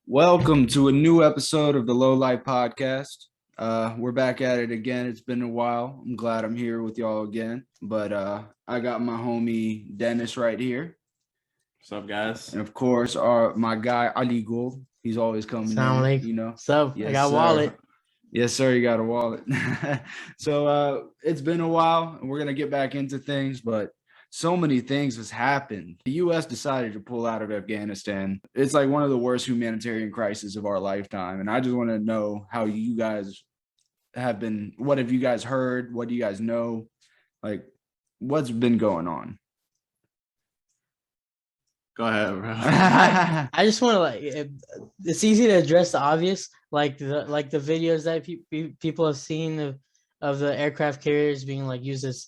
Welcome to a new episode of the LowLife podcast. We're back at it again. It's been a while. I'm glad I'm here with y'all again. But I got my homie Dennis right here. What's up, guys? And of course, my guy Ali Gold. He's always coming Assalamu in, alaikum. you know. What's up? Yes, I got a sir. wallet. Yes, sir. You got a wallet. So it's been a while, and we're gonna get back into things, but so many things has happened. The U.S. decided to pull out of Afghanistan. It's like one of the worst humanitarian crises of our lifetime, and I just want to know how you guys have been. What have you guys heard? What do you guys know? Like, what's been going on? Go ahead, bro. I just want to it's easy to address the obvious, like the videos that people have seen of the aircraft carriers being used as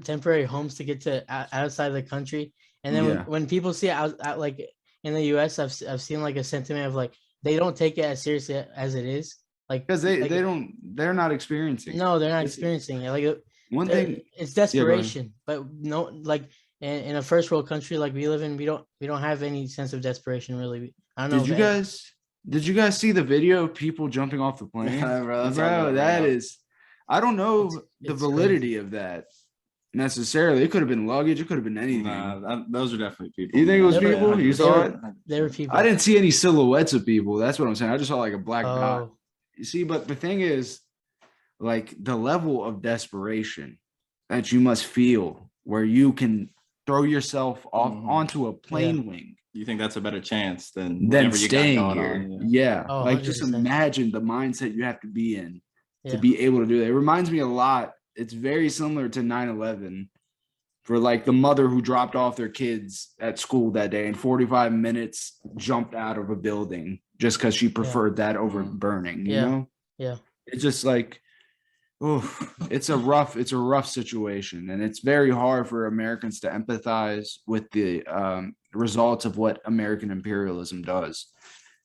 temporary homes to get to outside the country. And then when people see it out like in the US, I've seen a sentiment of they don't take it as seriously as it is, because they're not experiencing. No, they're not experiencing it. One thing, it's desperation, but no, in a first world country like we live in, we don't have any sense of desperation really. I don't know. Did you guys see the video of people jumping off the plane? Yeah, bro, that is, I don't know the validity of that necessarily. It could have been luggage. It could have been anything. Nah, those are definitely people. You think it was people? You saw it? They were people. I didn't see any silhouettes of people. That's what I'm saying. I just saw a black dot. You see, but the thing is, the level of desperation that you must feel where you can throw yourself off onto a plane wing. You think that's a better chance than whatever staying you got going here? on? Yeah. Oh, just imagine the mindset you have to be in to Yeah. be able to do that. It reminds me a lot. It's very similar to 9/11 for the mother who dropped off their kids at school that day in 45 minutes jumped out of a building just because she preferred that over burning, you know? Yeah. It's just it's a rough situation, and it's very hard for Americans to empathize with the results of what American imperialism does.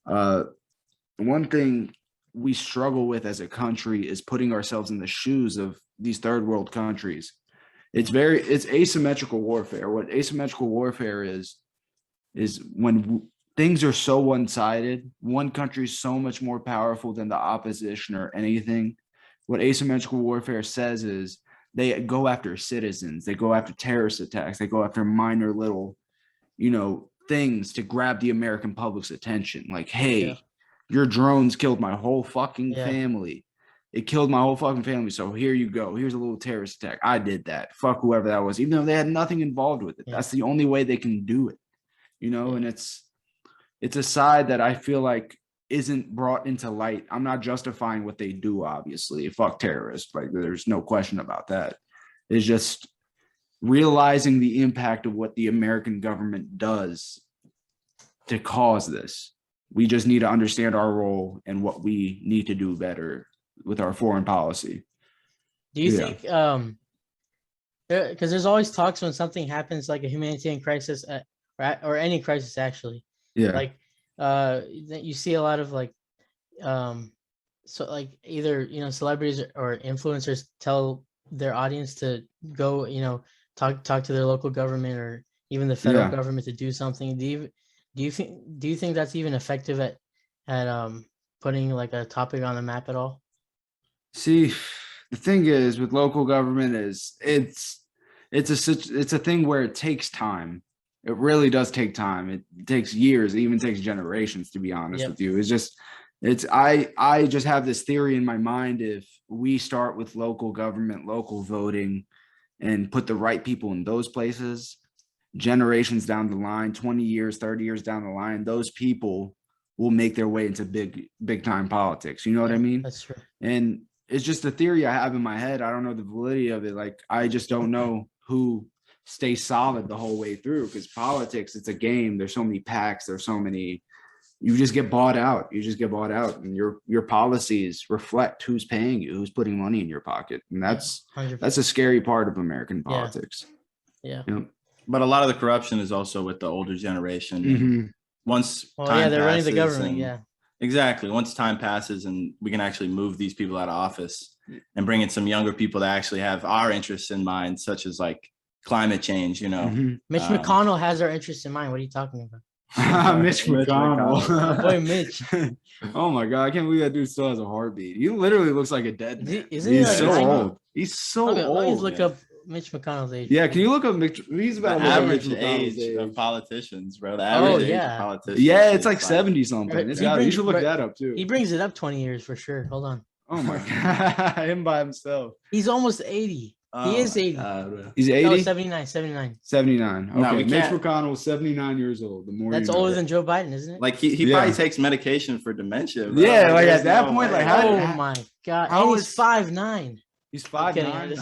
One thing we struggle with as a country is putting ourselves in the shoes of these third world countries. It's asymmetrical warfare. What asymmetrical warfare is when things are so one-sided, one country is so much more powerful than the opposition or anything. What asymmetrical warfare says is they go after citizens, they go after terrorist attacks, they go after minor little, things to grab the American public's attention. Hey, your drones killed my whole fucking family. It killed my whole fucking family. So here you go. Here's a little terrorist attack. I did that. Fuck whoever that was, even though they had nothing involved with it. That's the only way they can do it, and it's a side that I feel like isn't brought into light. I'm not justifying what they do, obviously. Fuck terrorists. There's no question about that. It's just realizing the impact of what the American government does to cause this. We just need to understand our role and what we need to do better with our foreign policy. Do you think because there's always talks when something happens like a humanitarian crisis or any crisis actually. Yeah. You see a lot of either celebrities or influencers tell their audience to go talk to their local government or even the federal government to do something. Do you think that's even effective at putting a topic on the map at all? See, the thing is with local government is it's a thing where it takes time. It really does take time. It takes years. It even takes generations, to be honest with you. I just have this theory in my mind. If we start with local government, local voting, and put the right people in those places, generations down the line, 20 years, 30 years down the line, those people will make their way into big time politics. You know what I mean? That's true. And it's just a theory I have in my head. I don't know the validity of it. I just don't know who stay solid the whole way through, because politics, it's a game. There's so many PACs, you just get bought out. And your policies reflect who's paying you, who's putting money in your pocket. And that's 100%. a scary part of American politics. Yeah. But a lot of the corruption is also with the older generation. Mm-hmm. Once they're running the government. Exactly. Once time passes and we can actually move these people out of office and bring in some younger people that actually have our interests in mind, such as climate change, Mitch McConnell has our interests in mind. What are you talking about? Mitch McConnell. Boy, Mitch. Oh my god, I can't believe that dude still has a heartbeat. He literally looks like a dead Is he- man. isn't he He's like so 90? old. He's so Let me old. look yeah. up Mitch McConnell's age. Yeah, can you look up Mitch? He's The about to look up average Mitch McConnell's age of age. politicians, bro. The Oh, average age yeah. of politicians. Yeah, it's is like 70 something. It's He got, you brings- should look but that up too. He brings it up 20 years for sure. Hold on. Oh my god, him by himself. He's almost 80. He is 80. He's No, 80, 79. 79. 79. Okay, No, we Mitch can't- McConnell, 79 years old. The more That's you know. older than Joe Biden, isn't it? Like he Yeah. probably takes medication for dementia. Bro. Yeah, like, there's at that no point, way. like, how- Oh my god. how And he's is- 5'9". He's kidding, 5'9".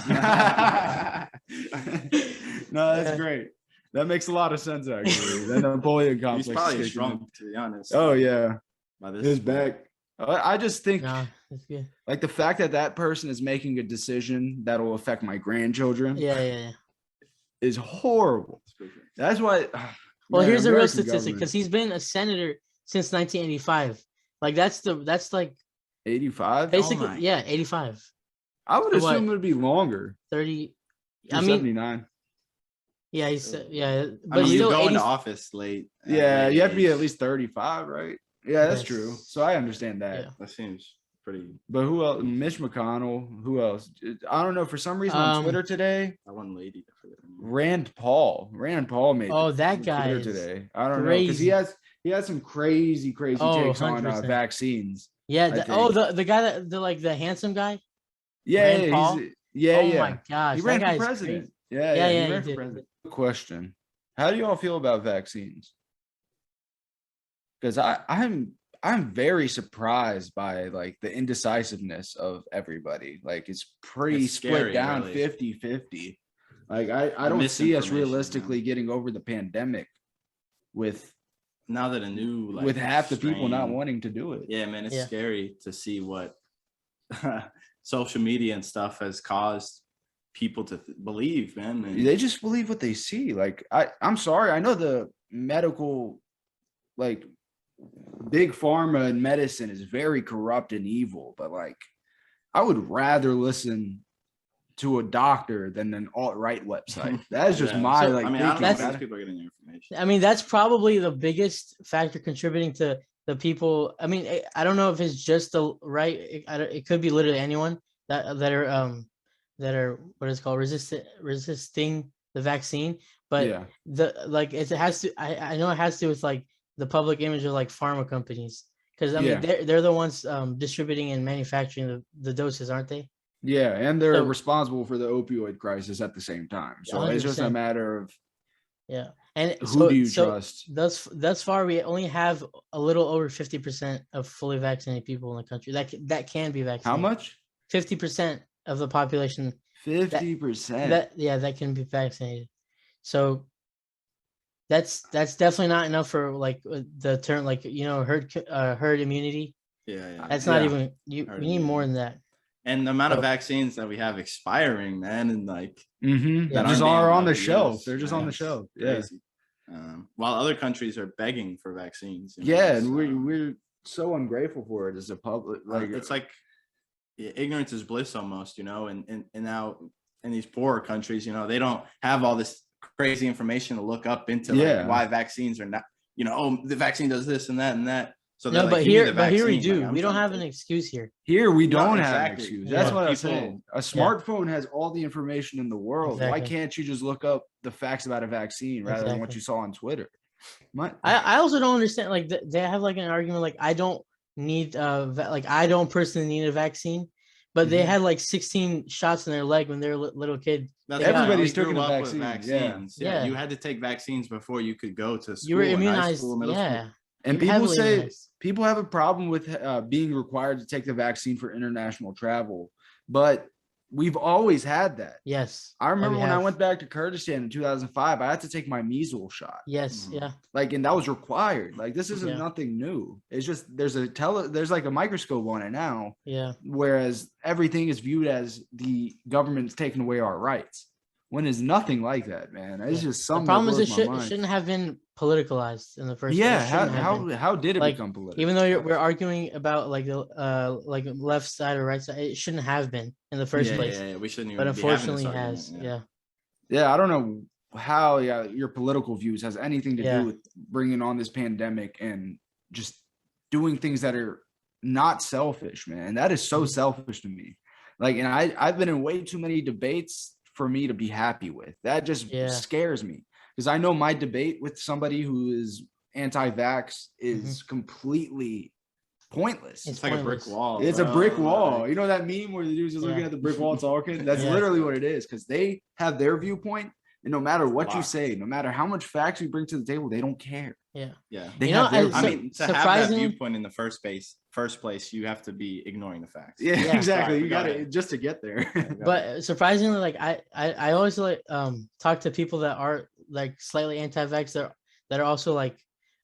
No, that's Yeah. great. That makes a lot of sense actually. That Napoleon complex. He's probably is kicking in. shrunk, to be honest. Oh yeah, by this his point. back. I just think Nah, that's good. like the fact that that person is making a decision that will affect my grandchildren Yeah. is horrible. That's why. Well, man, here's a real American statistic government. because he's been a senator since 1985. Like that's like 85. basically my. 85, I would So what? assume it'd be longer. 30. I I mean, mean, 79. yeah, I but mean, you still go 80. into office late. at Yeah, late you have to be age. at least 35, right? Yeah, that's Yes. true. So I understand that. Yeah. That seems pretty. But who else? Mitch McConnell. Who else? I don't know. For some reason on Twitter today, I one lady. Rand Paul. Rand Paul made. Oh, the that guy Twitter is today. I don't know because crazy. he has some crazy Oh, takes on 100%. vaccines. Yeah. I Oh, think. the guy that the handsome guy. Yeah, Rand Paul? he's yeah, Oh yeah. my gosh, He that ran guy for is president. crazy. Yeah, Yeah, he yeah, ran he for did. president. Question: how do y'all feel about vaccines? Because I'm very surprised by like the indecisiveness of everybody. Like it's pretty It's split scary, down really. 50-50. Like I don't see us Misinformation, realistically man. getting over the pandemic with Now that a new like with half the people not strain- wanting to do it. Yeah, man, it's Yeah. scary to see what social media and stuff has caused people to believe, man. And They just believe what they see. Like I'm sorry, I know the medical like big pharma and medicine is very corrupt and evil, but like I would rather listen to a doctor than an alt-right website. That is just Yeah. my So, like I mean, I don't know thinking how about these it. people are getting their information. I mean, that's probably the biggest factor contributing to the people. I mean, I don't know if it's just the right. It could be literally anyone that are what is called resisting the vaccine. But Yeah. it has to. I know it has to do with like the public image of like pharma companies because I mean Yeah. they're the ones distributing and manufacturing the doses, aren't they? Yeah, and they're So- responsible for the opioid crisis at the same time. So it's just a 100%. matter of Yeah, and who do you trust? Thus far, we only have a little over 50% of fully vaccinated people in the country. That can be vaccinated. How much? 50% of the population 50%. that can be vaccinated. So that's definitely not enough for like the term like herd immunity. Yeah. That's not Yeah. even you. Herd We need more than immunity. that. And the amount of So- vaccines that we have expiring, man, and like Mm-hmm. Yeah. They just aren't are being on the allowed to shelf. use, They're just man, on the it's shelf. Yeah. crazy. While other countries are begging for vaccines. you know, Yeah, it's, and we're so ungrateful for it as a public. Like it's like ignorance is bliss almost, and now in these poorer countries, they don't have all this crazy information to look up into Yeah. like why vaccines are not, the vaccine does this and that and that. So they're No, like, but "Give me here the we vaccine." do. Like, I'm we don't trying have to an take- excuse here. here we No, don't have an exactly. excuse. Yeah. That's what I People- said. A smartphone has all the information in the world. Why Exactly. can't you just look up the facts about a vaccine rather than what Exactly. you saw on Twitter? I also don't understand. Like they have like an argument. Like I don't need like I don't personally need a vaccine, but they Mhm. had like 16 shots in their leg when they were little kid. That's They why got- Everybody's we taking grew a up with vaccine, yeah. vaccines. Yeah. Yeah. You had to take vaccines before you could go to school. You were in high immunized. school, middle school. Yeah. And You're people heavily say immunized. people have a problem with being required to take the vaccine for international travel, but we've always had that. Yes. I remember we when I have. went back to Kurdistan in 2005, I had to take my measles shot. Yes. Mhm. Yeah. Like, and that was required. Like, this isn't Yeah. nothing new. It's just there's like a microscope on it now, Yeah. whereas everything is viewed as the government's taking away our rights. When it's nothing like that, man. It's Yeah. just The something. problem is that it blows my mind. shouldn't have been politicalized in the first Yeah, place. It shouldn't have been. how did it Like, become political? Even though we're arguing about like the like left side or right side, it shouldn't have been in the first Yeah, place. yeah, we shouldn't even But be having this unfortunately, argument, has. Yeah. Yeah, I don't know how your political views has anything to Yeah. do with bringing on this pandemic and just doing things that are not selfish, man. That is so selfish to me. Like, and I've been in way too many debates for me to be happy with. That just Yeah. scares me because I know my debate with somebody who is anti-vax is completely pointless. It's like a brick pointless. wall. It's a bro. brick wall. Like, You know that meme where the dude's just looking Yeah. at the brick wall talking? That's Yeah. literally what it is, because they have their viewpoint, and no matter what you Locked. say, no matter how much facts you bring to the table, they don't care. Yeah. yeah. They You know, have their I I view. mean, to have that surprisingly- viewpoint in the first place, you have to be ignoring the facts. Yeah, Yeah. exactly. Sorry, You go got ahead. it just to get there. But surprisingly, like I always like talk to people that are like slightly anti-vax that are also like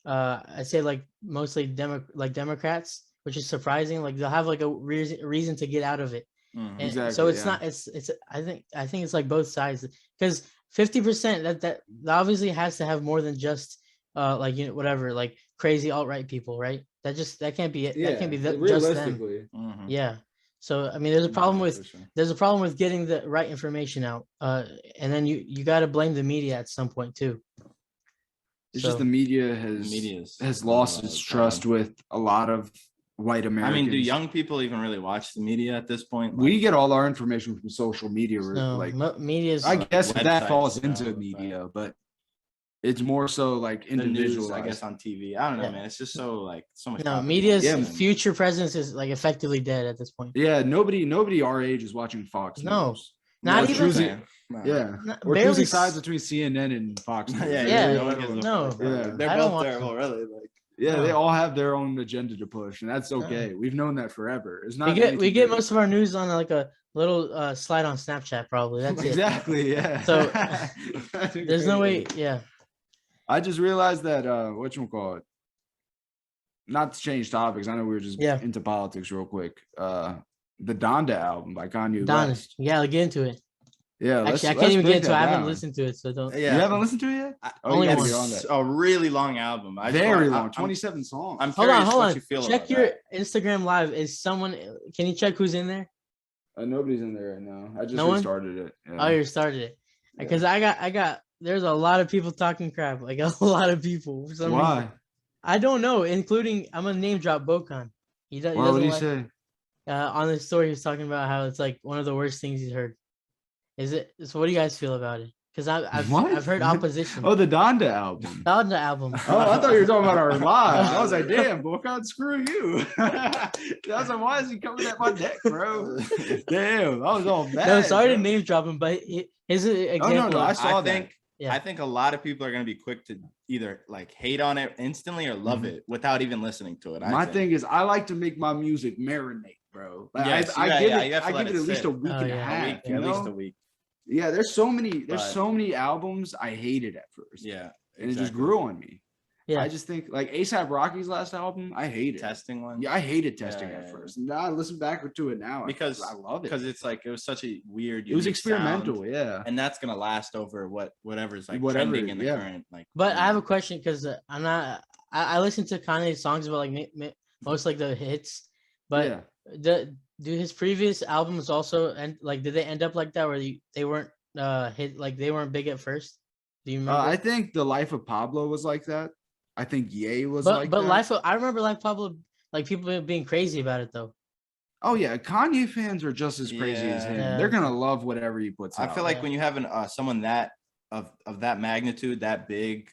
I say like mostly Democrats, which is surprising. Like they'll have like a reason to get out of it. Mhm. And Exactly, so it's yeah. not it's I think it's like both sides, because 50% that obviously has to have more than just like whatever, like crazy alt-right people, right? That can't be it. That can't be just them. Mhm. Yeah. So I mean, there's a problem No, with for sure. there's a problem with getting the right information out, and then you got to blame the media at some point too. It's So- just the media media's has lost its trust with a lot of white I Americans. mean, do young people even really watch the media at this point? We Like, get all our information from social media, No, like media is I guess that websites, falls you know, into but- media, but it's more so like the news, individuals. I guess, on TV. I don't know, Yeah. man. It's just so like so much. no propaganda media's Yeah. and- future presence is like effectively dead at this point. Yeah, nobody our age is watching Fox No, News. not Or even- choosing, No. yeah, Not- or barely choosing s- sides between CNN and Fox News. Yeah, Yeah, no one gives a no. fuck. Yeah. They're I don't both watch terrible, really. Like, Yeah, they No. all have their own agenda to push, and that's okay. We've known that forever. It's not. we get anything new. most of our news on like a little slide on Snapchat, probably. That's it. Exactly. Yeah. So, That's There's no way. crazy. Yeah. I just realized that whatchamacallit, not to change topics. I know we were just Yeah. into politics real quick. The Donda album by Kanye Don, West. yeah, get into it. Yeah, Actually, I let's can't even break get into it. that I haven't down. listened to it, so don't. yeah, You haven't listened to it yet? Oh, Only you gotta one. get on It's that. a really long album. I just Very want- long, I'm- 27 songs. I'm Hold curious on, hold what on. you feel Check about your that. Instagram live. Is someone? Can you check who's in there? Nobody's in there right now. I just No one? restarted it. Yeah. Oh, you started it. Yeah. Because I got. There's a lot of people talking crap. Like a lot of people. For some reason. Why? I don't know. Including, I'm gonna name drop Bokan. He Why would doesn't he like. say? On the story, he was talking about how it's like one of the worst things he's heard. Is it? So what do you guys feel about it? Because I've What? heard opposition. Oh, the Donda album. About the album. Oh, I thought you were talking about our live. I was like, damn, Bocan, screw you. I was like, why is he coming at my neck, bro? Damn, I was all mad. No, sorry to bro. name drop him, but his Oh, example. no, I of- saw I that. think Yeah. I think a lot of people are gonna be quick to either like hate on it instantly or love Mhm. it without even listening to it. My thing is, I like to make my music marinate, bro. Like, Yes, I yeah, give yeah, it, you have to I let give it it at least sit. a week Oh, and a yeah. half. a week, you at least know? a week. Yeah, there's so many But- albums I hated at first. Yeah, and it just grew on me. Yeah. I just think like ASAP Rocky's last album, I hated. testing one. Yeah, I hated testing Yeah, at yeah, first. Now I listen back to it now Because- I love it. because it's like it was such a weird. It was unique experimental, sound, yeah. and that's gonna last over whatever's like Whatever, trending in the yeah. current like. But I have a moment. question because I'm not. I listen to Kanye's songs about like most like the hits, but yeah. do his previous albums also and like did they end up like that where they weren't hit, like they weren't big at first? Do you remember? I think The Life of Pablo was like that. I think Ye was but like but that. I remember Life Pablo, like people being crazy about it though. Oh yeah, Kanye fans are just as crazy as him. Yeah. They're gonna love whatever he puts I out. feel like Yeah. when you have an someone that of that magnitude, that big,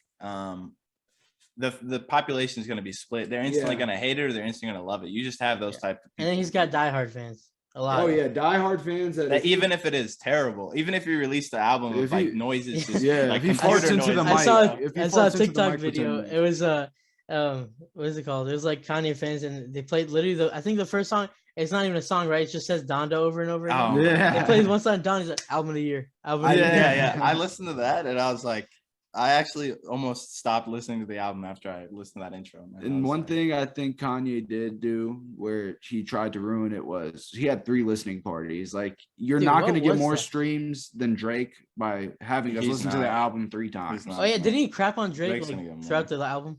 the population is going to be split. They're instantly Yeah. going to hate it or they're instantly going to love it. You just have those type of people. And then he's got diehard fans a lot. Oh yeah, diehard fans that even if it is terrible, even if you release the album If with like he- noises, just, yeah, like if he computer farts into the noises, mic, I saw if he I saw a farts into the TikTok mic for 10 video. minutes. It was what is it called? It was like Kanye fans and they played literally I think the first song, it's not even a song, right? It just says Donda over and over again. Oh, Yeah. They played one song, Donda's like album of the year. Album of the yeah, year. yeah. I listened to that and I was like, I actually almost stopped listening to the album after I listened to that intro. Man. I And was one like, thing I think Kanye did do where he tried to ruin it was he had 3 listening parties. Like you're Dude, not what going to get was more that? streams than Drake by having us He's listen to the not. album 3 times. not. Oh yeah, didn't he crap on Drake Drake's like, gonna get more. throughout the album?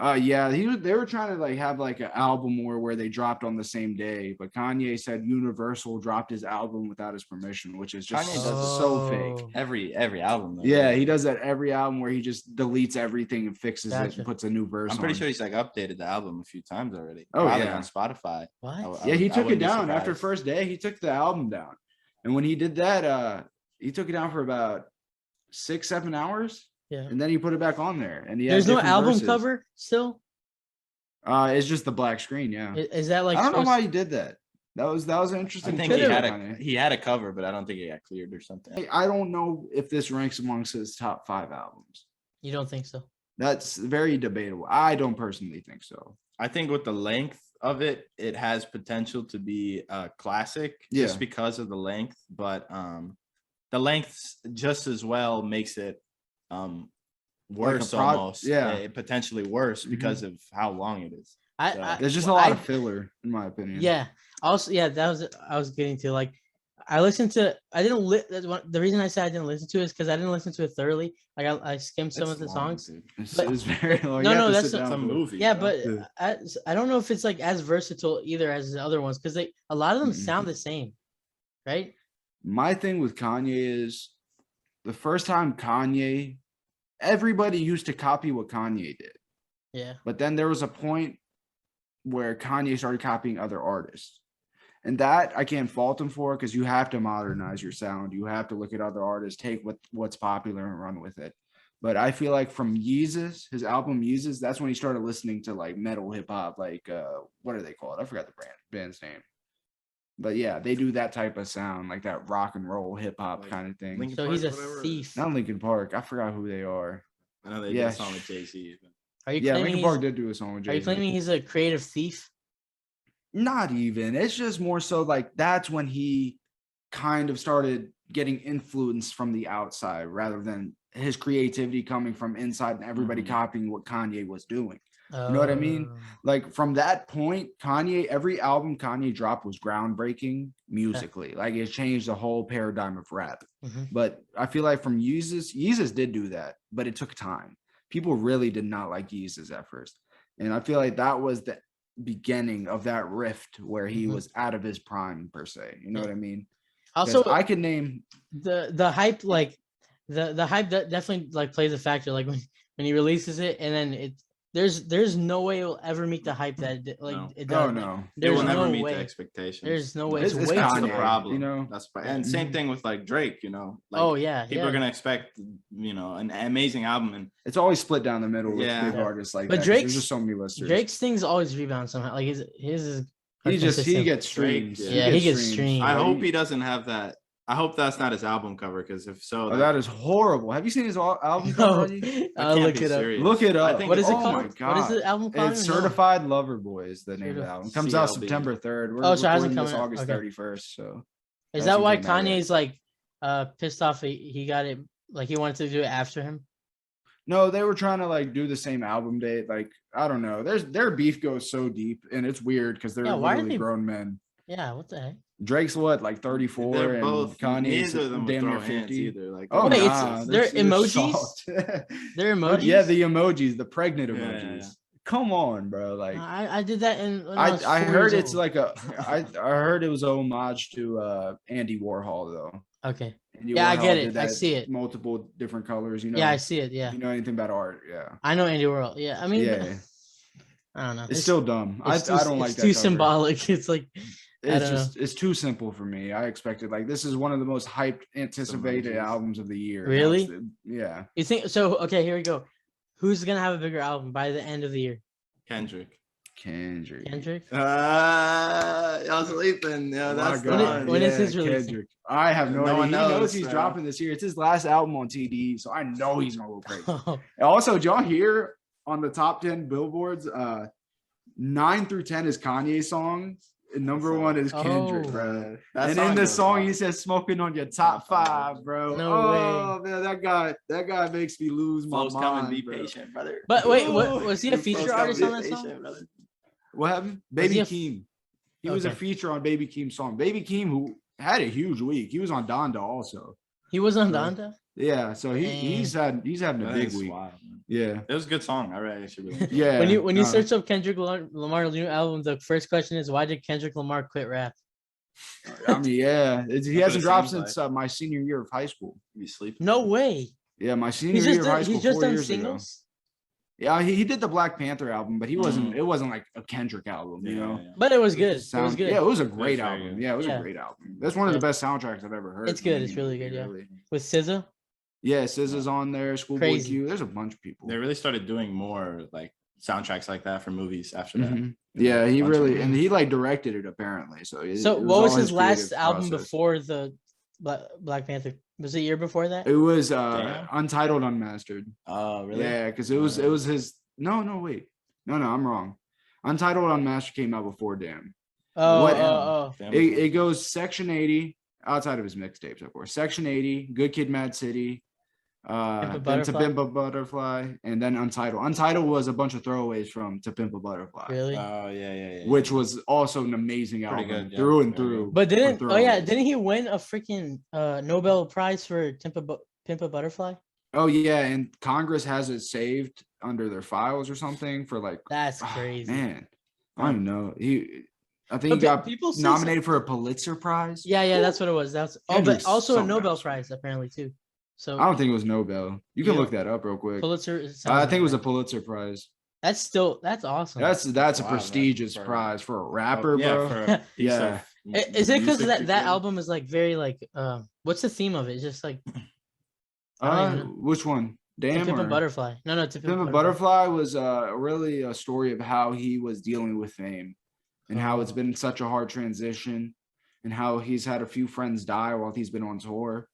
Yeah, they were trying to like have like an album where they dropped on the same day, but Kanye said Universal dropped his album without his permission, which is just Kanye does it so fake. Oh, every album. Though, Yeah, really. he does that every album where he just deletes everything and fixes it Gotcha. and puts a new verse I'm pretty on. sure he's like updated the album a few times already. Oh, Probably yeah. on Spotify. What? Yeah, he took it wouldn't be down after surprised. first day. He took the album down, and when he did that, he took it down for about 6-7 hours, Yeah. and then he put it back on there. And he had There's no different album verses. cover still. It's just the black screen. Yeah, Is that like? I don't know supposed- why he did that. That was an I interesting. think take he on had it. he had a cover, but I don't think it got cleared or something. I don't know if this ranks amongst his top 5 albums. You don't think so? That's very debatable. I don't personally think so. I think with the length of it, it has potential to be a classic Yeah. just because of the length. But the length just as well makes it worse almost. yeah. Potentially worse Mhm. because of how long it is. There's just a well, lot I- of filler, in my opinion. Yeah. Also, yeah, that was I was getting to. Like, I listened to. I didn't. The reason I said I didn't listen to it is because I didn't listen to it thoroughly. Like, I skimmed some It's of the long, songs. dude. It's, But- it's very long. No, You have no, to that's sit a- down It's a for it. movie. Yeah, bro. but I don't know if it's like as versatile either as the other ones because a lot of them Mm-mm. sound the same, right? My thing with Kanye is the first time everybody used to copy what Kanye did. Yeah. But then there was a point where Kanye started copying other artists. And that I can't fault him for because you have to modernize your sound. You have to look at other artists, take what's popular and run with it. But I feel like from Yeezus, his album Yeezus, that's when he started listening to like metal hip hop, like what are they called? I forgot the band's name. But yeah, they do that type of sound, like that rock and roll hip hop Like kind of thing. Linkin So Park, he's a whatever. thief. Not Linkin Park. I forgot who they are. I know they Yeah, did a song with Jay-Z. Are you Yeah, claiming Linkin he's, Park did do a song with Are you Jay-Z. claiming he's a creative thief? Not even. It's just more so like that's when he kind of started getting influence from the outside rather than his creativity coming from inside and everybody Mhm. copying what Kanye was doing. You know what I mean? Oh. Like from that point, every album Kanye dropped was groundbreaking musically. Like it changed the whole paradigm of rap. Mhm. But I feel like from Yeezus did do that, but it took time. People really did not like Yeezus at first. And I feel like that was the beginning of that rift where he Mhm. was out of his prime per se. You know Yeah. what I mean? 'Cause Also, I could name the hype, like the hype that definitely like plays a factor. Like when he releases it, and then there's no way it will ever meet the hype that No. it does. oh Like, no. It there's will never no meet way. the expectations. There's no way. It's It's way That's too the Kanye, high. problem. you know? That's and same thing with like Drake. Like, Oh yeah, people yeah. are gonna expect an amazing album, and It's always split down the middle with Yeah. big Yeah. artists like But that. 'Cause Drake's- there's just so many listeners. Drake's things always rebound somehow. Like his is. he consistent. gets Drake, streams. yeah. He gets streams. I Bro, hope he doesn't have that. I hope that's not his album cover, because if so, Oh, that is horrible. Have you seen his album No, cover? Eddie? that I'll can't look be it up. serious. Look it I up. think What is it Oh my called? What is God. the album called? It's No. Certified Lover Boy is the name of the Certified- album. Comes out CLB. September 3rd. We're Oh, so it hasn't recording this come out. August Okay. 31st. So Is Hasn't that why came out yet. Kanye's like pissed off? He got it. Like he wanted to do it after him. no, they were trying to like do the same album date. Like, I don't know. Their beef goes so deep and it's weird because they're Yeah, why are literally they- grown men. Yeah. What the heck? Drake's what, like 34, They're and both. Kanye's Neither of them would damn throw near hands 50. either. Like, Oh, Wait, nah, they're emojis? soft. They're emojis. Yeah, the emojis, the pregnant Yeah, emojis. yeah. Come on, bro. Like, I did that when I was I 4 heard years it's old. like I heard it was a homage to Andy Warhol though. Okay. Andy Yeah, I Warhol get did it. I that see it. Multiple different colors, you know. Yeah, I see it. Yeah, If you know anything about art, yeah. I know Andy Warhol. Yeah, I mean, Yeah. I don't know. It's still dumb. I it's too, don't like it's that. too cover. symbolic. It's like It's don't just it's too simple for me. I expected like this is one of the most hyped, anticipated emojis. albums of the year. Now Really? it's yeah. you think so. Okay, here we go. Who's gonna have a bigger album by the end of the year? Kendrick. Kendrick. Kendrick. Y'all sleeping? Yeah, My that's the God, one. when is his releasing? Kendrick. I have no No idea. one He knows knows, he's bro. dropping this year. It's his last album on TD, so I know he's gonna go crazy. Oh, And also, did y'all hear on the top 10 billboards? 9 through 10 is Kanye songs, and number That's 1 is Kendrick, Oh. bro. That And in the goes song, hard. he says "smoking on your top 5, bro." No oh man, that guy makes me lose my Flows mind. coming, be bro. patient, brother. but wait, Ooh. what was he a Flows feature coming, artist be on that song? patient, brother. What happened? Was Baby he a- Keem. He was a Okay. feature on Baby Keem's song. Baby Keem, who had a huge week. He was on Donda also. He was on Bro. Donda. Yeah, so he's having a That big is week. wild, man. Yeah. It was a good song. I really actually really enjoyed it. Yeah. When you no. search up Kendrick Lamar's new album, the first question is, why did Kendrick Lamar quit rap? I mean, yeah, he That's what hasn't it dropped seems since my senior year of high school. You sleeping? No way. Yeah, my senior year of high school, He's just 4 done years ago. singles. Yeah, he did the Black Panther album, but he wasn't. Mhm. It wasn't like a Kendrick album, you know. Yeah. But it was It good. just It was sound- good. Yeah, it was a was great very album. good. Yeah, it was Yeah. a great album. That's one of the Yeah. best soundtracks I've ever heard. It's good. It's really good. Yeah. Really. With SZA. Yeah, SZA's on there. Schoolboy Crazy. Q. There's a bunch of people. They really started doing more like soundtracks like that for movies after that. Mhm. Yeah, he Bunch of really them. and he like directed it apparently. So So it what was all his last creative album process. before the Black Panther? Was it a year before that? It was Damn. Untitled Unmastered. Oh, really? Yeah, because it was his. No, wait, no, I'm wrong. Untitled Unmastered came out before Damn. Oh. Damn. It goes Section 80 outside of his mixtapes, of course. Section 80, Good Kid, Mad City, then To Butterfly? Pimp a Butterfly, and then Untitled. Untitled was a bunch of throwaways from To Pimp a Butterfly, Really? Oh, yeah. which was also an amazing Pretty album good, yeah. through and Very through. good. But throwaways. didn't he win a freaking Nobel Prize for Pimp a Butterfly? Oh yeah, and Congress has it saved under their files or something for like. That's crazy. Man, I don't even know. I think he But got people say nominated for a Pulitzer Prize. Yeah, that's what it was. That's but Kendrick's also a something Nobel else, man. Prize apparently too. So I don't think it was Nobel. You can You look that up real quick. Pulitzer. I think it was a Pulitzer Prize. That's awesome. That's a Wow, man, prestigious for- prize for a rapper, yeah, bro. for a piece Yeah. of Is it because music that you feel? album is like very like what's the theme of it? It's just like I don't even know. Which one? To Damn Pimp a or Butterfly. No, to Pimp a Butterfly was really a story of how he was dealing with fame and how it's Oh. been such a hard transition and how he's had a few friends die while he's been on tour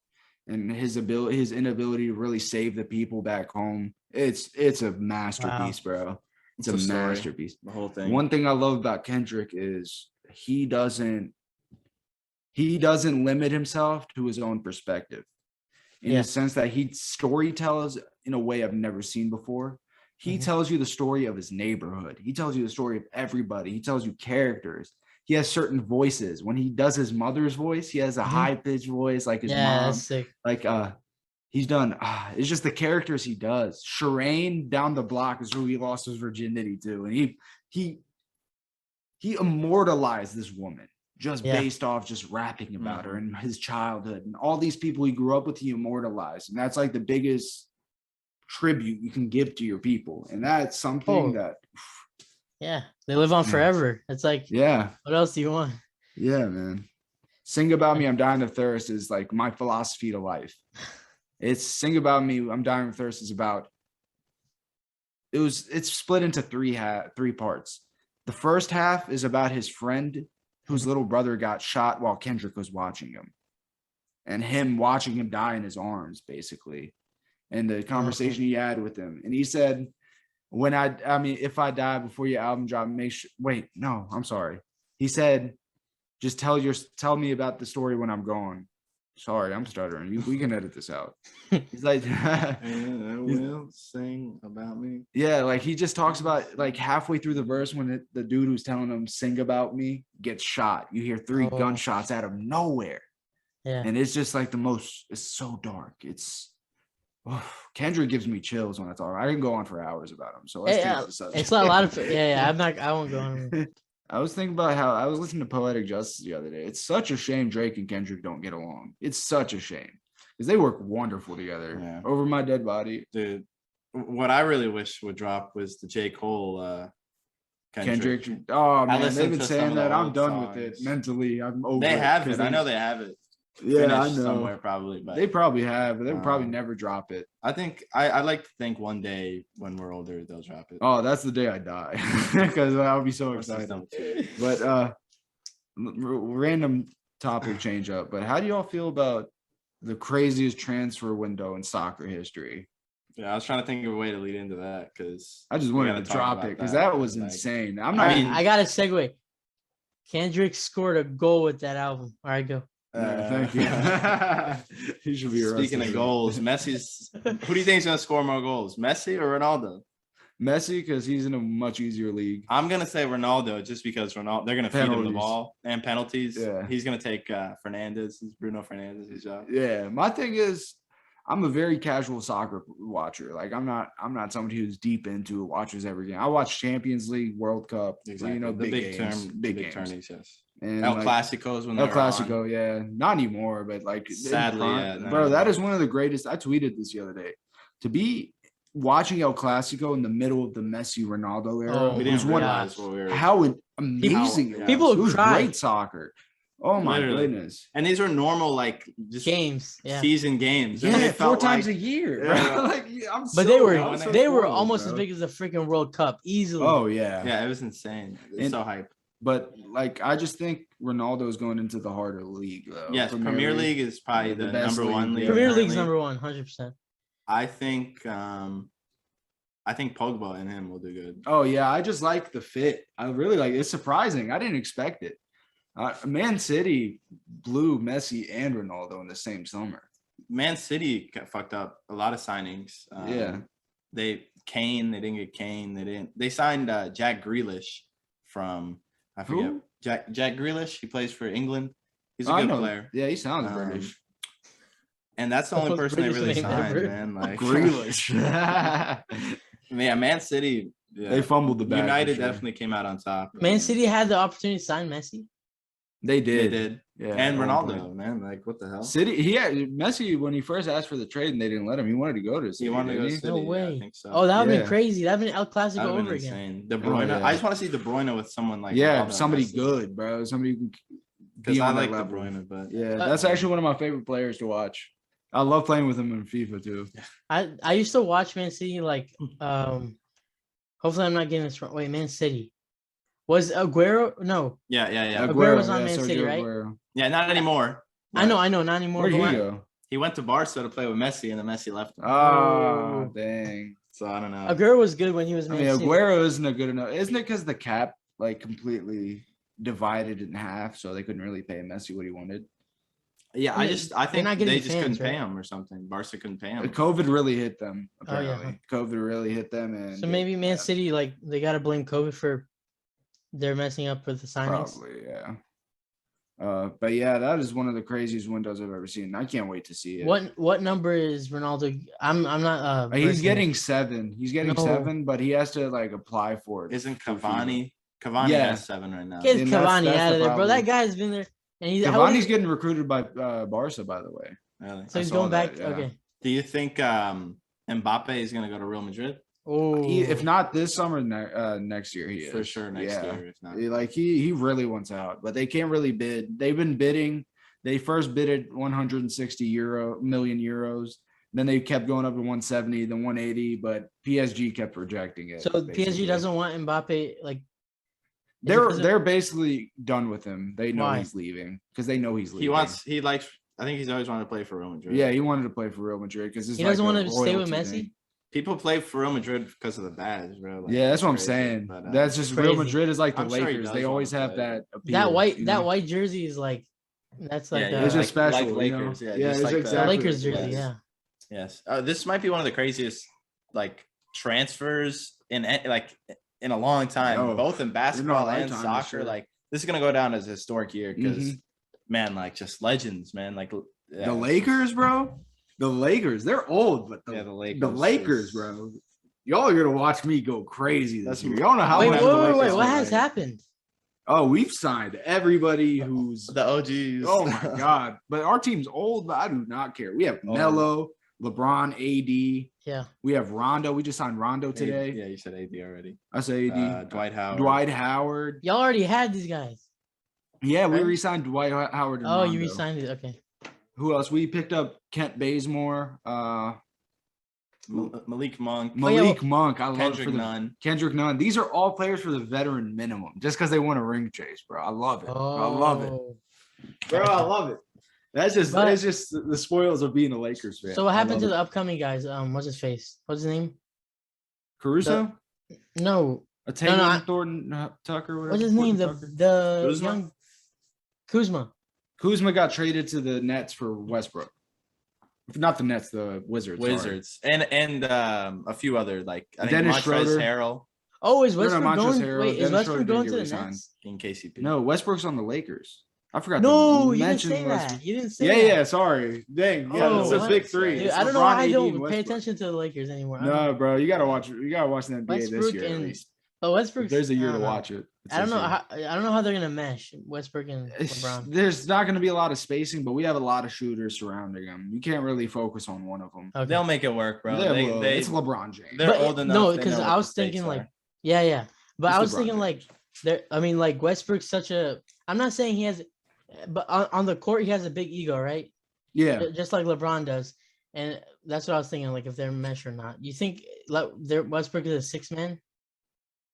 and his inability to really save the people back home. It's a masterpiece, bro. It's It's a a story. masterpiece. The whole thing. One thing I love about Kendrick is he doesn't limit himself to his own perspective in Yeah. the sense that he storytells in a way I've never seen before. He Mhm. tells you the story of his neighborhood. He tells you the story of everybody. He tells you characters. He has certain voices. When he does his mother's voice, he has a Mhm. high-pitched voice like his Yeah, mom. that's sick. Like he's done it's just the characters he does. Shireen down the block is who he lost his virginity to. And he immortalized this woman just Yeah. based off just rapping about her and his childhood and all these people he grew up with, he immortalized. And that's like the biggest tribute you can give to your people. And that's something that Yeah, they live on Yeah. forever. It's like, yeah, what else do you want? yeah, man. Sing About Me, I'm Dying of Thirst is like my philosophy to life. It's Sing About Me, I'm Dying of Thirst is about it's split into three parts. The first half is about his friend whose little brother got shot while Kendrick was watching him. And him watching him die in his arms, basically. And the conversation he had with him. And he said, if I die before your album drop, I'm sorry. He said, just tell me about the story when I'm gone. Sorry, I'm stuttering. We can edit this out. He's like, And I will sing about me. yeah, like he just talks about like halfway through the verse when the dude who's telling him sing about me gets shot. You hear three Oh. gunshots out of nowhere. Yeah. And it's just like it's so dark. Kendrick gives me chills when I talk. I can go on for hours about him. So let's Yeah, change the subject. it's not a lot of I won't go on. I was thinking about how I was listening to Poetic Justice the other day. It's such a shame Drake and Kendrick don't get along. It's such a shame because they work wonderful together. Yeah. Over My Dead Body. Dude, what I really wish would drop was the J. Cole Kendrick. Oh man, listened they've been to some saying of the that. I'm old done with it songs. mentally. I'm over They it have 'cause it. I know they have it. Yeah, I finished know. somewhere probably, but They probably have, but they'll probably Um, never drop it. I think I like to think one day when we're older they'll drop it. Oh, that's the day I die because I'll be so What's this excited. number? But random topic change up. But how do y'all feel about the craziest transfer window in soccer history? Yeah, I was trying to think of a way to lead into that because I just wanted to drop it because that was insane. I'm not. All right, even, I got a segue. Kendrick scored a goal with that album. All right, go. Thank you. He should be arrested. Speaking of goals, Messi's. Who do you think is going to score more goals, Messi or Ronaldo? Messi, because he's in a much easier league. I'm gonna say Ronaldo just because Ronaldo. They're gonna feed him the Penalties. ball and penalties. Yeah. He's gonna take Bruno Fernandez's job. Yeah, my thing is, I'm a very casual soccer watcher. Like I'm not somebody who's deep into it, watches every game. I watch Champions League, World Cup, Exactly. you know, The big games, big games. tourneys, yes. And El like, Clásicos when El they were on. Clasico, yeah, not anymore, but like in Sadly, prime- yeah, no, bro, no. that is one of the greatest. I tweeted this the other day. To be watching El Clasico in the middle of the Messi Ronaldo era, Oh, We it didn't was one realize what we were. how amazing it was. People It was cry. great soccer. Oh my Literally. goodness. And these were normal, like just Games, yeah. season games. And Yeah, they 4 felt times like, a year. Yeah. Bro. Like, I'm But so, they I'm so were spoiled, almost as bro. big as the freaking World Cup, easily. Oh yeah. yeah, it was insane. It's And- so hype. But like I just think Ronaldo is going into the harder league though. Yes, Premier League is probably Yeah, the the best number one league, league. yeah. Premier League's currently. number 1, 100%. I think Pogba and him will do good. Oh yeah, I just like the fit. I really like it's surprising. I didn't expect it. Man City blew Messi and Ronaldo in the same summer. Man City got fucked up a lot of signings. Yeah. They didn't get Kane. They signed Jack Grealish from I forget. Who? Jack Grealish. He plays for England. He's a I good know. player. Yeah, he sounds Um, British. And that's the The only most person they British really name signed, ever. man. Like Grealish. Yeah, Man City. Yeah. They fumbled the bag. for United sure. definitely came out on top. Man City had the opportunity to sign Messi. They They did. did. Yeah. And at one point. Ronaldo, man. Like, what the hell? City, he had Messi when he first asked for the trade and they didn't let him. He wanted to go to City. He wanted to go didn't to he? No City, way. Yeah, I think so. Oh, that would Yeah. be crazy. That would be El Clasico That'd have over been again. insane. De Bruyne. yeah. I just want to see De Bruyne with someone like Yeah, Ronaldo, somebody Messi. good, bro. Somebody who can Because be I on like that De level. Bruyne, but Yeah, that's actually one of my favorite players to watch. I love playing with him in FIFA too. I used to watch Man City like hopefully I'm not getting this wrong. Wait, Man City. Was Aguero? No. yeah. Aguero was on Man City, Sergio right? Aguero. Yeah, not anymore. I know, not anymore. Where'd but he when- go? He went to Barca to play with Messi, and then Messi left him. Oh, dang. So I don't know. Aguero was good when he was I Man mean, City. Aguero isn't a good enough. Isn't it because the cap like completely divided in half, so they couldn't really pay Messi what he wanted? Yeah, I I mean, think they're not they getting just fans, couldn't pay right? him or something. Barca couldn't pay him. COVID really hit them. Oh, yeah. Apparently, COVID really hit them, and So maybe Man City, like, they got to blame COVID for they're messing up with the signings. probably, yeah. But yeah, that is one of the craziest windows I've ever seen. I can't wait to see it. What number is Ronaldo? I'm not. He's versed in- getting 7. He's getting No. 7, but he has to like apply for it. Isn't through FIFA. Cavani? Cavani Yeah. has 7 right now. Get And that's Cavani the out of there, bro. problem. That guy's been there, and he's how old Cavani's is- getting recruited by Barca, by the way. Really? so he's saw going that, back. yeah. Okay. Do you think Mbappe is going to go to Real Madrid? Oh, If not this summer, next year he is For sure next Yeah. year, if not. Like he really wants out, but they can't really bid. They've been bidding. They first bidded 160 million euros. Then they kept going up to 170, then 180, but PSG kept rejecting it. so basically. PSG doesn't want Mbappe. Like, They're basically done with him. They know Why? he's leaving because they know he's leaving. I think he's always wanted to play for Real Madrid. Yeah, he wanted to play for Real Madrid because he doesn't want to stay with Messi. People play for Real Madrid because of the badge, bro. Like, Yeah, that's what I'm crazy, saying. but, That's just crazy. Real Madrid is like the I'm sure he Lakers. does They always wanna have play. that appeal. That white jersey is like that's like Yeah, It's just special. like you know? Lakers, yeah, yeah, just it's like the- the exactly. Lakers jersey. yes. Yeah. Yes. This might be one of the craziest like transfers in a long time, Oh, both in basketball and lifetime, for soccer. sure. Like this is gonna go down as a historic year because Mhm. man, like just legends, man. Like yeah, The Lakers, bro. The Lakers. They're old, but the Lakers. the Lakers, bro. Y'all are gonna watch me go crazy this That's- year. Y'all know how Wait, much wait, the wait, Lakers wait. What are has right. happened? Oh, we've signed everybody who's The OGs. oh my god. But our team's old, but I do not care. We have Oh. Melo, LeBron, AD. Yeah. We have Rondo. We just signed Rondo today. Yeah, you said AD already. I say AD. Dwight Howard. Dwight Howard. Y'all already had these guys. Yeah, we Right? re-signed Dwight Howard. And Oh, Rondo. you re-signed it. Okay. Who else? We picked up Kent Bazemore, Malik Monk. Malik Monk. I love Kendrick for the Nunn. Kendrick Nunn. These are all players for the veteran minimum, just because they want a ring chase, bro. I love it. I love it, Oh. bro. I love it. That's just But- that's just the spoils of being a Lakers fan. So what I happened to love the upcoming guys? What's his face? What's his name? it. Caruso? No. A Taylor I- Thornton Tucker? Whatever. What's his name? The Tucker? the Kuzma? young Kuzma. Kuzma got traded to the Nets for Westbrook. Not the Nets, the Wizards. sorry. Wizards and a few other like I think Dennis Montrezl Schroeder. Harrell Oh, is No, no, Westbrook Montrezl going? Harrell, Wait, is Dennis Westbrook Schroeder going didn't to the get re-signed. Nets? in KCP. No, Westbrook's on the Lakers. I forgot. No, to you didn't mention say West- that. You didn't say Yeah, that. sorry. Dang. Yeah, Oh, that's a what? big three. Dude, It's I don't know LeBron, why I AD, and don't pay Westbrook. attention to the Lakers anymore. I don't No, know. bro, you gotta watch. You gotta watch the NBA this Westbrook year at and least. If Westbrook's. there's a I year to don't know. watch it. It's I don't this know year. how. I don't know how they're gonna mesh Westbrook and LeBron. There's not going to be a lot of spacing, but we have a lot of shooters surrounding them. You can't really focus on one of them. Okay. They'll make it work, bro. It's LeBron James. They're old enough. No, they because know I what was the stakes thinking like, are. yeah, but It's I was LeBron thinking like, James. there. I mean, like Westbrook's such a. I'm not saying he has, but on the court he has a big ego, right? Yeah. Just like LeBron does, and that's what I was thinking. Like if they're mesh or not. You think like Westbrook is a six man?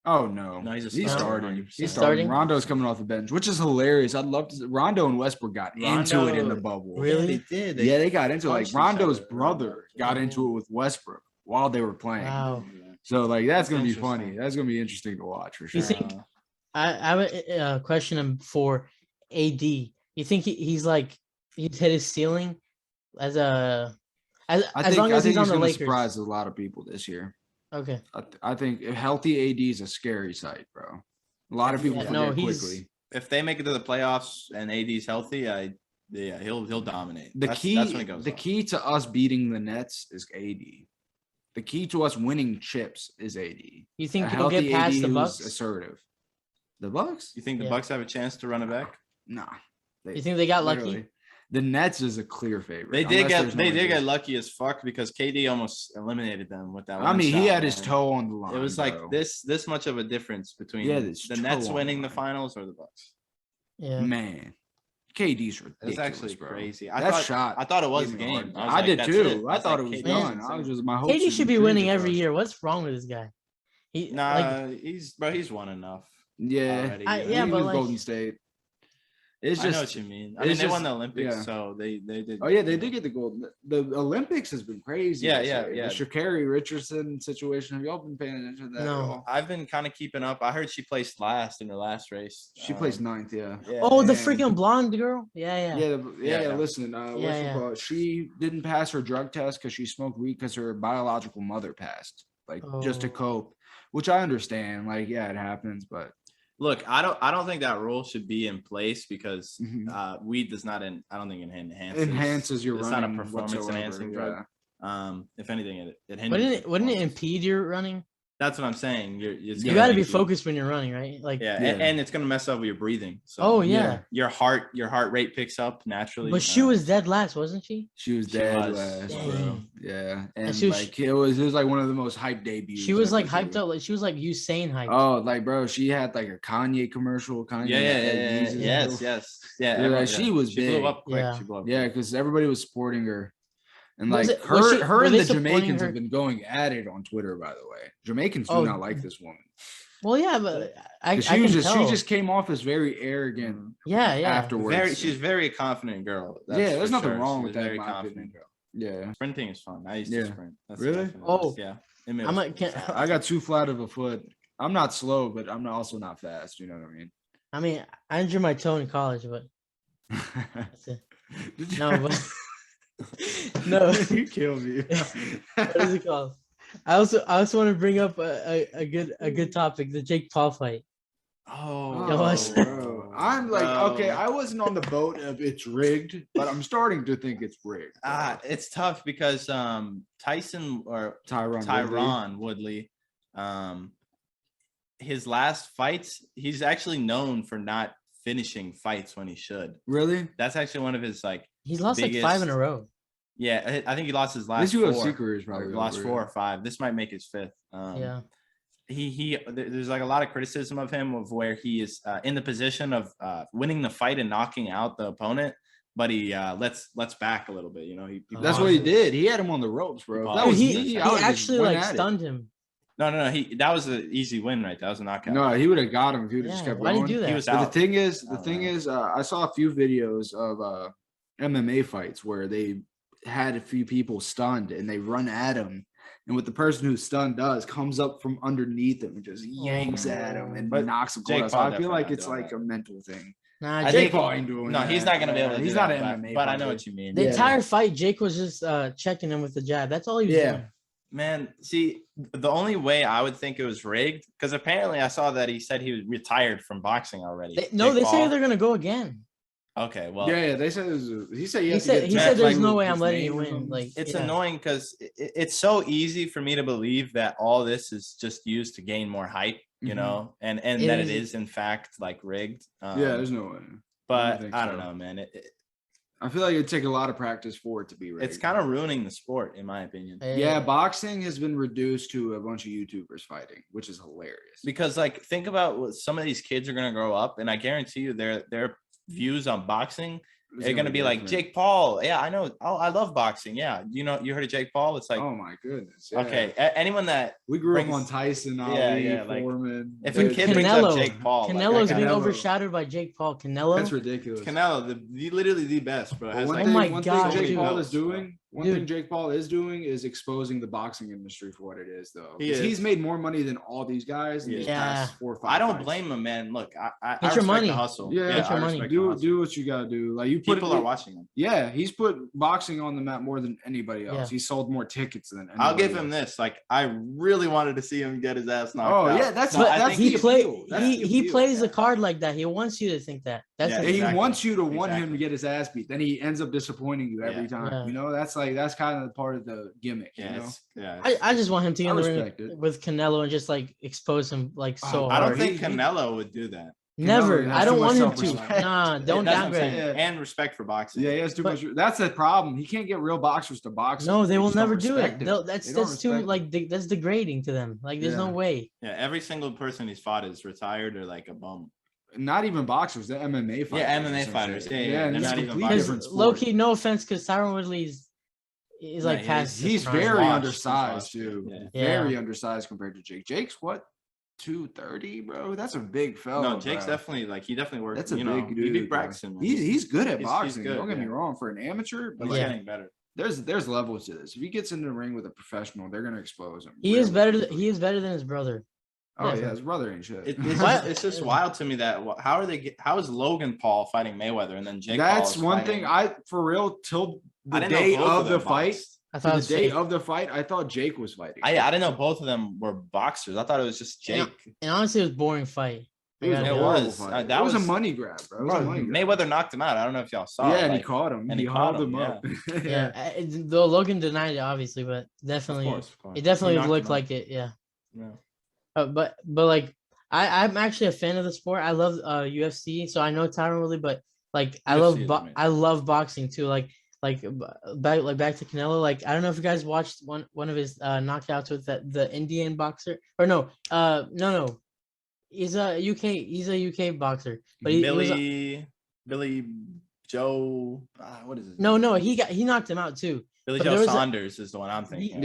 Oh no, No, he's a he's starter, starting. 100%. He's Starting? starting. Rondo's coming off the bench, which is hilarious. I'd love to. Rondo and Westbrook got into it in the Rondo- bubble. Really? Yeah, they did. Yeah, they got into it. Like punched each Rondo's other. brother got Yeah. into it with Westbrook while they were playing. Wow. So like that's That's gonna be interesting. funny. That's gonna be interesting to watch for sure. You think- I have a question for AD. You think he's like he's hit his ceiling as a as long as he's on the gonna Lakers? surprise a lot of people this year. Okay. I think a healthy AD is a scary sight, bro. A lot of people Yeah, forget no, he's- quickly. If they make it to the playoffs and AD's healthy, he'll dominate. The That's key, when it goes the off. key to us beating the Nets is AD. The key to us winning chips is AD. You think A he'll get healthy past AD the who's Bucks? assertive. The Bucks? You think the Yeah. Bucks have a chance to run it back? Nah. You think they got lucky? Literally. The Nets is a clear favorite. They did unless get there's no they did get injuries. lucky as fuck because KD almost eliminated them with that. I one mean, he shot, had his man. toe on the line. It was like bro. this much of a difference between Yeah, his the toe Nets on the winning the line. finals or the Bucks. Yeah. Man, KD's ridiculous. It's actually bro. crazy. That shot. I thought it was a gave me a hard game. time. was I like, did that's too. it. I thought it was KD done. is I was insane. just my hopes. KD should and be dreams winning were every crushed. year. What's wrong with this guy? He Nah, like he's won enough. Yeah, already, I- you know? yeah, he but was like- Golden State. It's I know just. what you mean. I it's mean, they won just- the Olympics, yeah. so they did. Oh yeah, they did get the gold. The Olympics has been crazy. Yeah, this yeah, year. yeah. The Sha'Carri Richardson situation. Have y'all been paying attention to that? No. At all? I've been kind of keeping up. I heard she placed last in her last race. She placed ninth. Yeah. Yeah, oh the and- freaking blonde girl. Yeah. Yeah. Listen, Yeah. she didn't pass her drug test because she smoked weed because her biological mother passed, like just to Oh. cope, which I understand. Like, yeah, it happens, but Look, I don't think that rule should be in place because Mhm. weed does not. I don't think it enhances. enhances your It's running. not a performance enhancing whatsoever, drug. If anything, it hinders. Wouldn't your it performance. impede your running? That's what I'm saying. It's You gonna got to make be focused when you're running, right? Like Yeah, Yeah. And it's gonna mess up with your breathing. So oh yeah. your heart rate picks up naturally. But she was dead last, wasn't she? She was She dead was. last, bro. Dang. Yeah, and she was- like it was like one of the most hyped debuts. She was like ever, hyped too. up, like she was like Usain hyped. Oh, like bro, she had like a Kanye commercial. Kanye, Yes. Yeah. Yeah, everyone- she was She blew big. up quick. Yeah. She blew up Yeah, quick. because everybody was supporting her. And Was like it- was she- her were and they the supporting Jamaicans her? have been going at it on Twitter, by the way. Jamaicans do Oh, not like this woman. Well, yeah, but I 'Cause can she tell. just came off as very arrogant yeah. afterwards. She's very confident girl. yeah, that's there's for nothing sure. wrong She's with that. very In my confident. opinion. Yeah. Sprinting is fun. I used Yeah. to sprint. That's Really? definitely Oh. nice. Yeah. In middle I'm like, school. I got too flat of a foot. I'm not slow, but I'm also not fast. You know what I mean? I mean, I injured my toe in college, but that's it. Did you- No, but no. you killed me. What is it called? I also want to bring up a good topic, the Jake Paul fight. Oh, Gosh. bro. I'm like, bro. okay, I wasn't on the boat of it's rigged, but I'm starting to think it's rigged. bro. It's tough because Tyson or Tyron Woodley, his last fights, he's actually known for not finishing fights when he should. Really? That's actually one of his like. He's lost like 5 in a biggest- row. Yeah, I think he lost his last This UFC 4. career is Or probably last over, 4 or 5. This might make his 5th. Yeah. There's like a lot of criticism of him of where he is in the position of winning the fight and knocking out the opponent, but he lets back a little bit. You know, he That's what he pauses. did. He had him on the ropes, bro. If that Dude, was he me, he I would've just actually went like at it. stunned him. No. That was an easy win, right? That was a knockout. No, he would have got him if he would have just Yeah, kept why did going. he do that? He was But out. the thing is, I don't know. I saw a few videos of MMA fights where they had a few people stunned and they run at him, and what the person who's stunned does comes up from underneath him and just yanks at him and But knocks him. Jake cold out. So Paul I feel definitely like not it's doing like that. a mental thing. Nah, I Jake. think- Paul ain't doing No, that. he's not gonna be able to. He's do not that, an but- MMA. But I know fighter. what you mean. The Yeah. entire fight, Jake was just checking him with the jab. That's all he was Yeah. doing. Man, see, the only way I would think it was rigged, because apparently I saw that he said he was retired from boxing already. They Jake say Paul. they're gonna go again. Okay, well, Yeah, they said he said He said there's no way I'm letting you win. Like it's annoying because it's so easy for me to believe that all this is just used to gain more hype, you know, and that it is in fact like rigged. Yeah, there's no way. But I don't know, man. I feel like it'd take a lot of practice for it to be rigged. It's kind of ruining the sport, in my opinion. Yeah, boxing has been reduced to a bunch of YouTubers fighting, which is hilarious. Because like, think about what some of these kids are gonna grow up, and I guarantee you, their views on boxing. They're gonna be like Jake Paul. Yeah, I know. Oh, I love boxing. Yeah, you heard of Jake Paul? It's like, oh my goodness. Yeah. Okay, anyone that we grew up on Tyson, Ali, Foreman. If a kid brings up Jake Paul, Canelo's being overshadowed by Jake Paul. Canelo, that's ridiculous. Canelo, literally the best, bro. One thing Jake Paul is doing. One thing Jake Paul is doing is exposing the boxing industry for what it is, though. He's made more money than all these guys in these past 4 or 5 I don't fights. blame him, man. Look, I get your money. The hustle. Yeah, get your money. Do what you gotta do. Like people are watching him. Yeah, he's put boxing on the map more than anybody else. He sold more tickets than anybody I'll give else. him this. Like, I really wanted to see him get his ass knocked out. Oh yeah, that's he plays the card like that. He wants you to think that. He wants you to want him to get his ass beat. Then he ends up disappointing you every time. Yeah. You know, that's kind of part of the gimmick. Yes. You know? I just want him to get in the ring with Canelo and just like expose him like so hard. I don't think Canelo would do that. Never. I don't want him to. Nah, don't downgrade. And respect for boxing. Yeah, he has too much. That's the problem. He can't get real boxers to box. No, they will never do it. That's too like that's degrading to them. Like there's no way. Yeah, every single person he's fought is retired or like a bum. Not even boxers, the MMA fighters. Yeah, MMA fighters. Yeah, they're not even boxers. Low key, no offense, because Tyron Woodley is like past. He's very undersized too. Very undersized compared to Jake. Jake's what? 230, bro. That's a big fella. No, Jake's definitely he definitely works. That's a big dude. He beat Braxton. He's good at boxing. Don't get me wrong. For an amateur, but he's getting better. There's levels to this. If he gets in the ring with a professional, they're gonna expose him. He is better than his brother. Oh yeah, his brother ain't shit. It's just wild to me that how is Logan Paul fighting Mayweather and then Jake Paul? That's one thing for real till the day of the fight. I thought the day of the fight, I thought Jake was fighting. I didn't know both of them were boxers. I thought it was just Jake. And honestly, it was a boring fight. It was a money grab, bro. Mayweather knocked him out. I don't know if y'all saw. Yeah, and he caught him. And he caught him up. Yeah, though Logan denied it, obviously, but definitely, it definitely looked like it. Yeah. But like I'm actually a fan of the sport. I love UFC, so I know Tyron Woodley, but like I love boxing too. Like back to Canelo. Like I don't know if you guys watched one of his knockouts with the Indian boxer or no. He's a UK boxer, but Billy Joe. What is it? No, he knocked him out too. Billy Joe Saunders is the one I'm thinking.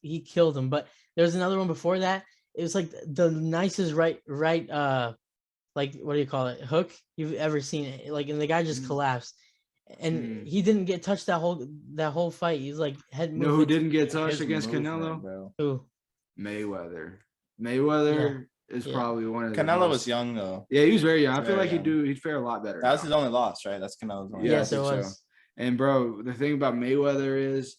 He killed him. But there was another one before that. It was like the nicest right like what do you call it, hook you've ever seen. Like, and the guy just collapsed, and he didn't get touched that whole fight. He's like head. No, who didn't get touched against Canelo? Bro. Who? Mayweather is probably one of. Canelo was young though. Yeah, he was very young. I feel like he'd fare a lot better. That was his only loss, right? That's Canelo's only. Yes, it was. And bro, the thing about Mayweather is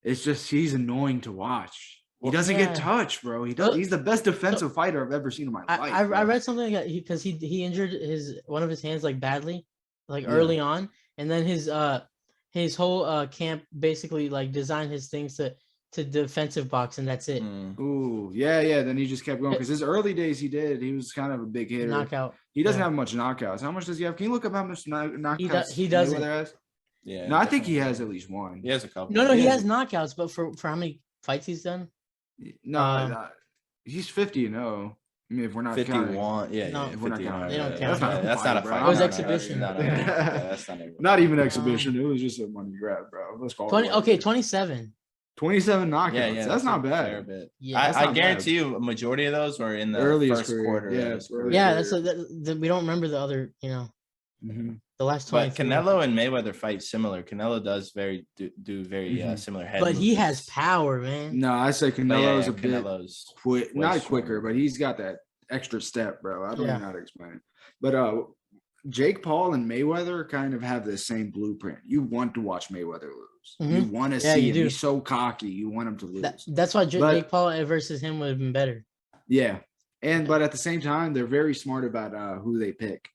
it's just he's annoying to watch. He doesn't get touched, bro. He's the best defensive fighter I've ever seen in my life. I read something like because he injured one of his hands like badly, like early on, and then his whole camp basically like designed his things to defensive box, and that's it. Ooh, yeah. Then he just kept going because his early days he was kind of a big hitter. Knockout. He doesn't have much knockouts. How much does he have? Can you look up how much knockouts he doesn't? Yeah. No, I think he has at least one. He has a couple. No, he has knockouts, but for how many fights he's done? No, he's 50-0. I mean, if we're not 51, counting. If we're not counting. They don't count. That's not a fight. It was exhibition. That's not even exhibition. It was just a money grab, bro. Let's call 20. Okay, 27. 27 knockouts. Yeah, that's not bad. Yeah, I guarantee you, a majority of those were in the earliest first quarter. Yeah, we don't remember the other. The last 20. But Canelo and Mayweather fight similar. Canelo does do very similar head. But he has power, man. No, I say Canelo's a bit quick, not quicker, but he's got that extra step, bro. I don't know how to explain it. But Jake Paul and Mayweather kind of have the same blueprint. You want to watch Mayweather lose. You want to see him. He's so cocky. You want him to lose. That's why Jake Paul versus him would have been better. Yeah. But at the same time, they're very smart about who they pick.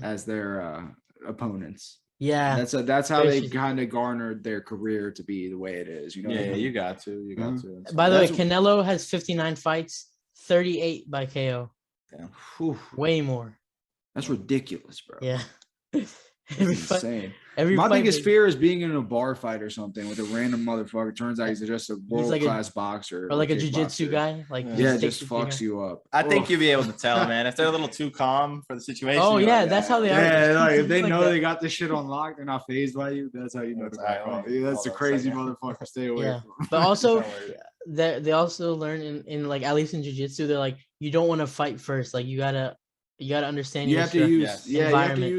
as their opponents. Yeah, That's how they Especially- kind of garnered their career to be the way it is. You know, what I Yeah, mean? you got to. You got to. By the way, That's- Canelo has 59 fights, 38 by KO. Whew, Way more. that's ridiculous, bro. Yeah. That's every fight, insane. every My fight biggest they- fear is being in a bar fight or something with a random motherfucker. Turns out he's just a like a- world-class boxer or like a kickboxer. jujitsu guy. Like Yeah. Yeah, takes just it to you. fucks you up. I think Ugh. you'll be able to tell, man. If they're a little too calm for the situation. Oh you're yeah, like, that's how they are. Yeah, like if It's they like know that. they got this shit on lock, they're not phased by you. That's how you know to That's back how I off. know. Yeah, that's a Hold on a crazy second. motherfucker. Stay away Yeah. from. But also, Don't worry. they also learn in like at least in jiu-jitsu, they're like you don't want to fight first. Like you gotta understand You your have to use Yes. you have to environment.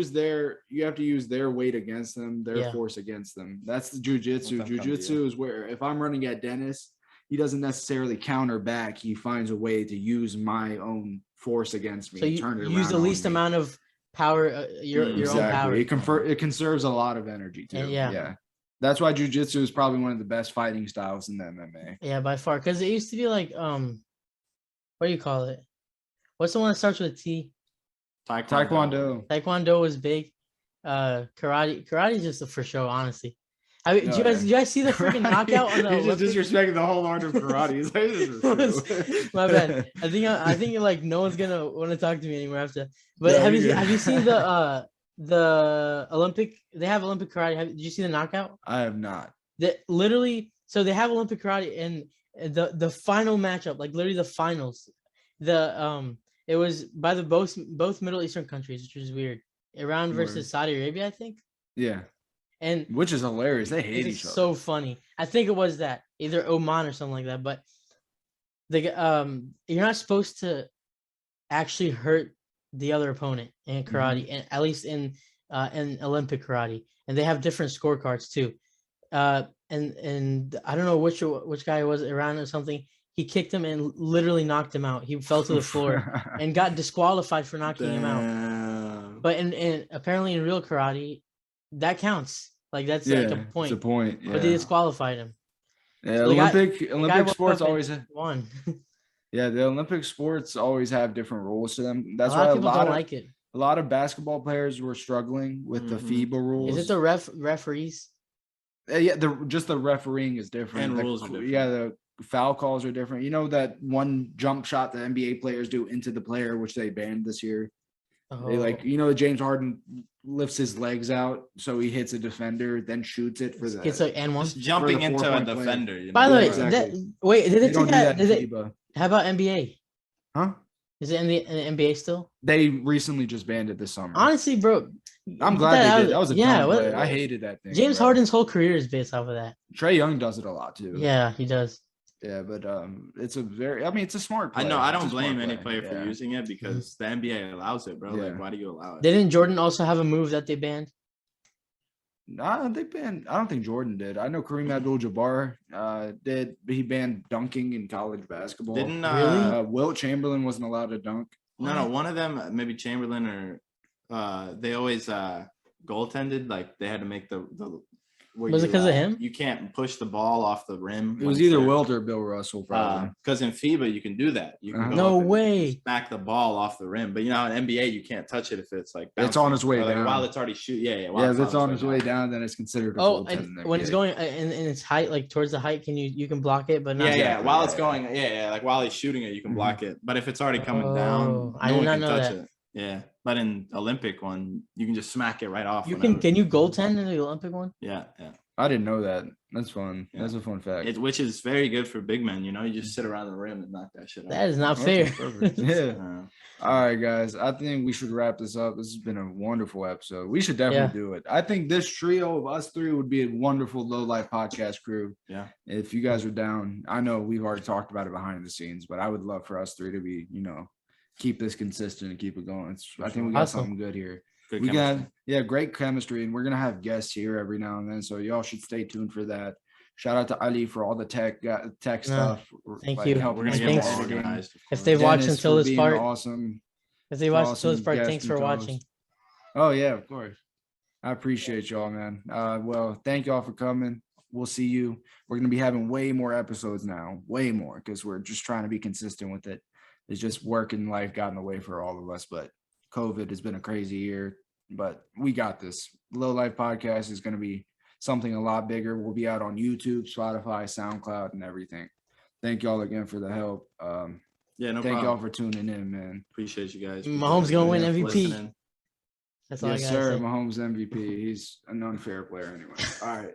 use their weight against them, their Yeah. force against them. That's the jujitsu. Let them come to Jujitsu is where if I'm running at Dennis, he doesn't necessarily counter back. He finds a way to use my own force against me. So and you turn it use the around on least me. amount of power, your own power. Exactly. It conserves a lot of energy too. And yeah. Yeah. That's why jujitsu is probably one of the best fighting styles in the MMA. Yeah, by far. Because it used to be like what do you call it? What's the one that starts with T? Taekwondo. Taekwondo was big. Karate is just for show, honestly. I mean, No, did you guys see the freaking knockout on the He's just Olympics? disrespecting the whole art of karate. He's like, this is for My show. bad. I think like no one's gonna want to talk to me anymore after. But No, have you're you good. have you seen the Olympic? They have Olympic karate. Did you see the knockout? I have not. That literally. So they have Olympic karate and the final matchup, like literally the finals. It was by the both Middle Eastern countries, which is weird. Iran Word. versus Saudi Arabia, I think. Yeah. And Which is hilarious. They hate it's each other. so funny. I think it was that either Oman or something like that. But you're not supposed to actually hurt the other opponent in karate, and at least in Olympic karate, and they have different scorecards too. And I don't know which guy it was, Iran or something. He kicked him and literally knocked him out. He fell to the floor and got disqualified for knocking him out. Damn. But in apparently in real karate, that counts. Like that's like a point. It's a point. Yeah. But they disqualified him. Yeah, So the guy Olympic woke sports up and always won. yeah, the Olympic sports always have different rules to them. A That's lot why of people don't like it. a lot of basketball players were struggling with the Mhm. FIBA rules. Is it the referees? Yeah, just the refereeing is different. And The- rules are different. Yeah, the foul calls are different. You know that one jump shot the NBA players do into the player, which they banned this year. They Oh, you know, James Harden lifts his legs out so he hits a defender, then shoots it for the. it's like and one. Just jumping the into a 4-point play. defender. You know? By the way, Yeah, exactly. wait, did They they don't take do that? that Did in they, FIBA. how about NBA? Huh? Is it in the NBA still? They recently just banned it this summer. Honestly, bro, I'm get glad that they out did. of- That was a yeah. dumb what- play. I hated that thing. James bro. Harden's whole career is based off of that. Trey Young does it a lot too. Yeah, he does. Yeah, but it's a very. I mean, it's a smart play. I know. I It's don't a smart blame any play. player for Yeah. using it because the NBA allows it, bro. Yeah. Like, why do you allow it? Didn't Jordan also have a move that they banned? Nah, they banned. I don't think Jordan did. I know Kareem Abdul-Jabbar did. But he banned dunking in college basketball. Didn't Really? Wilt Chamberlain wasn't allowed to dunk. no, one of them, maybe Chamberlain or they always goaltended. Like they had to make the where Was it you, 'cause of him? You can't push the ball off the rim. It was either Wilt or Bill Russell, probably. Because in FIBA you can do that. You can Uh-huh. go No up and way. smack the ball off the rim. But you know, in NBA you can't touch it if it's like It's on its way or, like, down. while it's already shoot. Yeah. Yeah, if it's on its way down, then it's considered a Oh, goaltending and when it's kick. going in its height, like towards the height, you can block it, but not. Yeah. Exactly, While yeah, it's yeah. going, like while he's shooting it, you can Mhm. block it. But if it's already coming Oh, down, I no did one not can know touch that. it. Yeah. But in Olympic one, you can just smack it right off. You whenever. can you goaltend in the Olympic one? Yeah. I didn't know that. That's fun. Yeah. That's a fun fact. Which is very good for big men. You know, you just sit around the rim and knock that shit That out. is not Okay, fair. perfect. Yeah. Uh, All right, guys. I think we should wrap this up. This has been a wonderful episode. We should definitely do it. I think this trio of us three would be a wonderful Low Life podcast crew. Yeah. If you guys are down, I know we've already talked about it behind the scenes, but I would love for us three to be, keep this consistent and keep it going. I think we got Awesome. something good here. good We chemistry. got great chemistry, and we're gonna have guests here every now and then. So y'all should stay tuned for that. Shout out to Ali for all the tech stuff. thank you. helping We're gonna us get Thanks. more with editing. organized. of If course. they've watched Dennis until for this being part, awesome. if they watched until this awesome part, guest thanks for and watching. co-host. Oh yeah, of course. I appreciate y'all, man. Well, thank y'all for coming. We'll see you. We're gonna be having way more episodes now, way more, because we're just trying to be consistent with it. It's just work and life got in the way for all of us, but COVID has been a crazy year, but we got this. Low Life podcast is going to be something a lot bigger. We'll be out on YouTube, Spotify, SoundCloud, and everything. Thank y'all again for the help. Yeah, no Thank problem. y'all for tuning in, man. Appreciate you guys. Mahomes gonna win for MVP. listening. That's all Yes, I gotta sir. say. Mahomes MVP. He's an unfair player anyway. All right.